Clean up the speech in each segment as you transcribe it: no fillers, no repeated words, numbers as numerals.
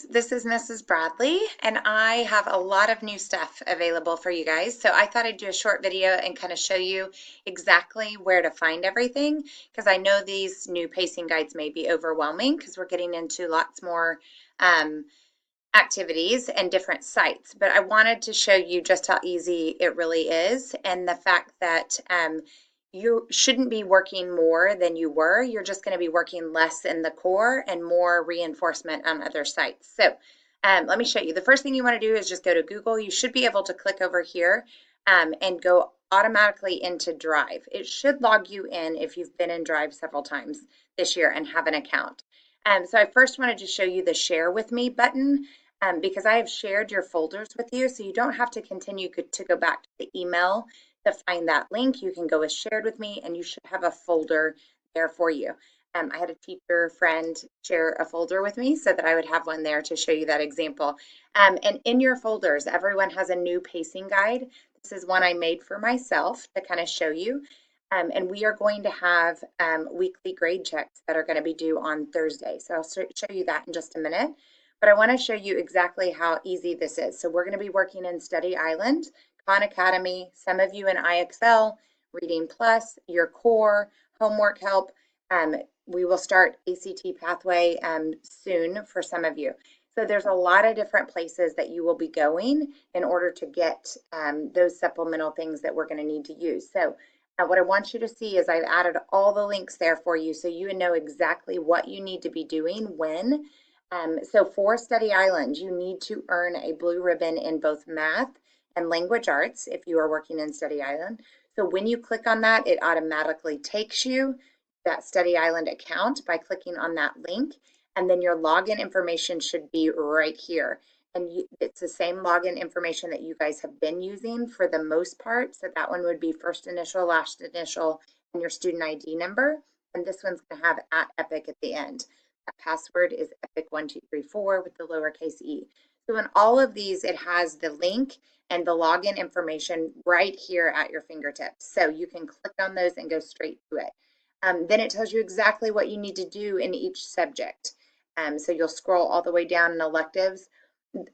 This is Mrs. Bradley, and I have a lot of new stuff available for you guys. So I thought I'd do a short video and kind of show you exactly where to find everything, because I know these new pacing guides may be overwhelming because we're getting into lots more um, activities and different sites. But I wanted to show you just how easy it really is, and the fact that you shouldn't be working more than you were. You're just going to be working less in the core and more reinforcement on other sites. So let me show you. The first thing you want to do is just go to Google. You should be able to click over here and go automatically into Drive. It should log you in if you've been in Drive several times this year and have an account. So I first wanted to show you the Share With Me button because I have shared your folders with you, so you don't have to continue to go back to the email to find that link. You can go with Shared With Me, and you should have a folder there for you. I had a teacher friend share a folder with me so that I would have one there to show you that example. And in your folders, everyone has a new pacing guide. This is one I made for myself to kind of show you. And we are going to have weekly grade checks that are going to be due on Thursday. So I'll show you that in just a minute. But I want to show you exactly how easy this is. So we're going to be working in Study Island, Khan Academy, some of you in IXL, Reading Plus, your core, homework help. We will start ACT Pathway soon for some of you. So there's a lot of different places that you will be going in order to get those supplemental things that we're going to need to use. So what I want you to see is I've added all the links there for you so you know exactly what you need to be doing when. So for Study Island, you need to earn a blue ribbon in both math and language arts if you are working in Study Island. So when you click on that, it automatically takes you that Study Island account by clicking on that link, and then your login information should be right here. And it's the same login information that you guys have been using for the most part. So that one would be first initial, last initial, and your student ID number. And this one's going to have @Epic at the end. That password is epic1234 with the lowercase e. So in all of these, it has the link and the login information right here at your fingertips. So you can click on those and go straight to it. Then it tells you exactly what you need to do in each subject. So you'll scroll all the way down in electives.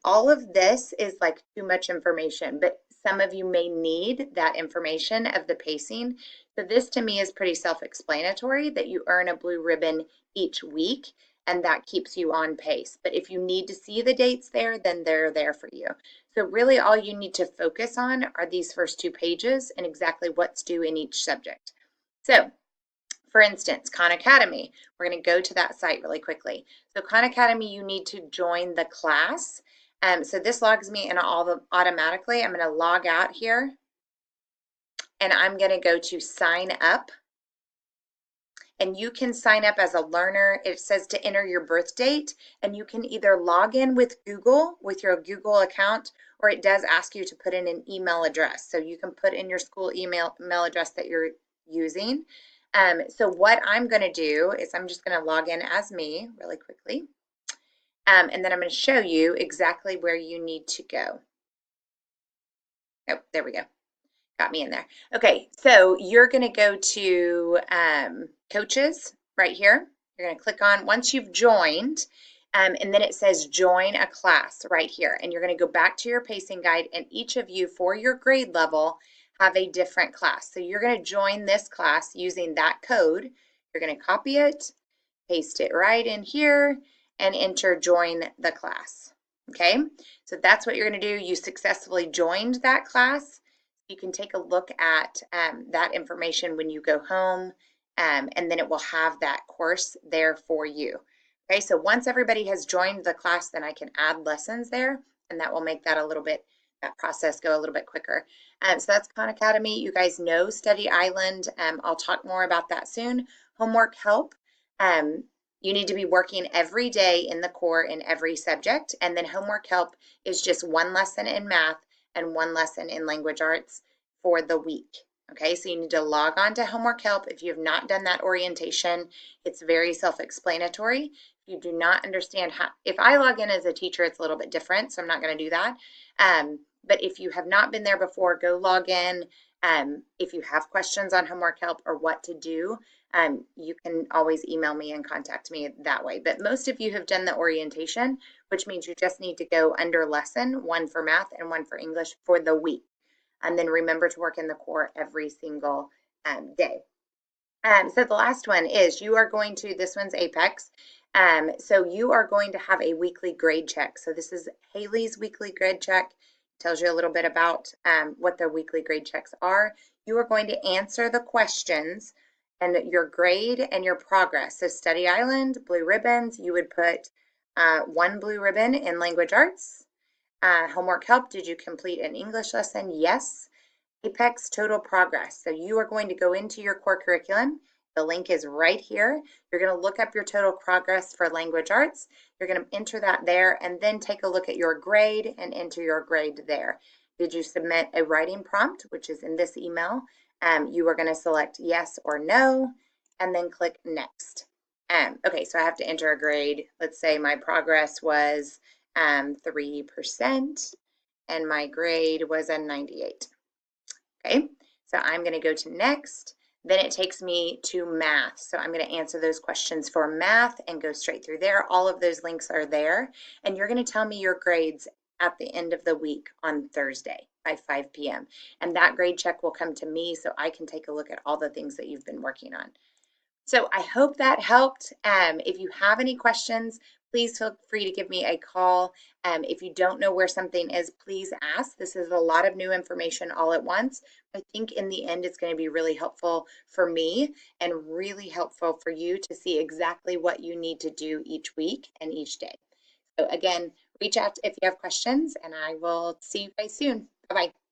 All of this is like too much information, but some of you may need that information of the pacing. So this to me is pretty self-explanatory that you earn a blue ribbon each week and that keeps you on pace. But if you need to see the dates there, then they're there for you. So really all you need to focus on are these first two pages and exactly what's due in each subject. So for instance, Khan Academy, we're going to go to that site really quickly. So Khan Academy, you need to join the class. So this logs me in automatically. I'm going to log out here and I'm going to go to sign up. And you can sign up as a learner. It says to enter your birth date, and you can either log in with Google, with your Google account, or it does ask you to put in an email address. So you can put in your school email address that you're using. So what I'm going to do is I'm just going to log in as me really quickly. And then I'm going to show you exactly where you need to go. Oh, there we go. Got me in there. Okay, so you're going to go to coaches right here. You're going to click on once you've joined, and then it says join a class right here. And you're going to go back to your pacing guide, and each of you for your grade level have a different class. So you're going to join this class using that code. You're going to copy it, paste it right in here, and enter join the class. Okay, so that's what you're going to do. You successfully joined that class. You can take a look at that information when you go home, and then it will have that course there for you. Okay, so once everybody has joined the class, then I can add lessons there, and that will make that that process go a little bit quicker. So that's Khan Academy. You guys know Study Island. I'll talk more about that soon. Homework help. You need to be working every day in the core in every subject, and then homework help is just one lesson in math and one lesson in language arts for the week. Okay, so you need to log on to homework help. If you have not done that orientation, it's very self-explanatory. If you do not understand how, if I log in as a teacher, it's a little bit different, so I'm not going to do that. But if you have not been there before, go log in. If you have questions on homework help or what to do, you can always email me and contact me that way. But most of you have done the orientation, which means you just need to go under lesson, one for math and one for English for the week. And then remember to work in the core every single day. So the last one is you are going to, this one's Apex. So you are going to have a weekly grade check. So this is Haley's weekly grade check. Tells you a little bit about what the weekly grade checks are. You are going to answer the questions and your grade and your progress. So Study Island, blue ribbons, you would put one blue ribbon in language arts. Homework help, did you complete an English lesson? Yes. Apex total progress. So you are going to go into your core curriculum. The link is right here. You're going to look up your total progress for language arts. You're going to enter that there and then take a look at your grade and enter your grade there. Did you submit a writing prompt, which is in this email? You are going to select yes or no and then click next. Okay, so I have to enter a grade. Let's say my progress was 3% and my grade was a 98. Okay, so I'm going to go to next. Then it takes me to math. So I'm going to answer those questions for math and go straight through there. All of those links are there. And you're going to tell me your grades at the end of the week on Thursday by 5 p.m. And that grade check will come to me so I can take a look at all the things that you've been working on. So I hope that helped. If you have any questions, please feel free to give me a call. If you don't know where something is, please ask. This is a lot of new information all at once. I think in the end, it's going to be really helpful for me and really helpful for you to see exactly what you need to do each week and each day. So again, reach out if you have questions, and I will see you guys soon. Bye-bye.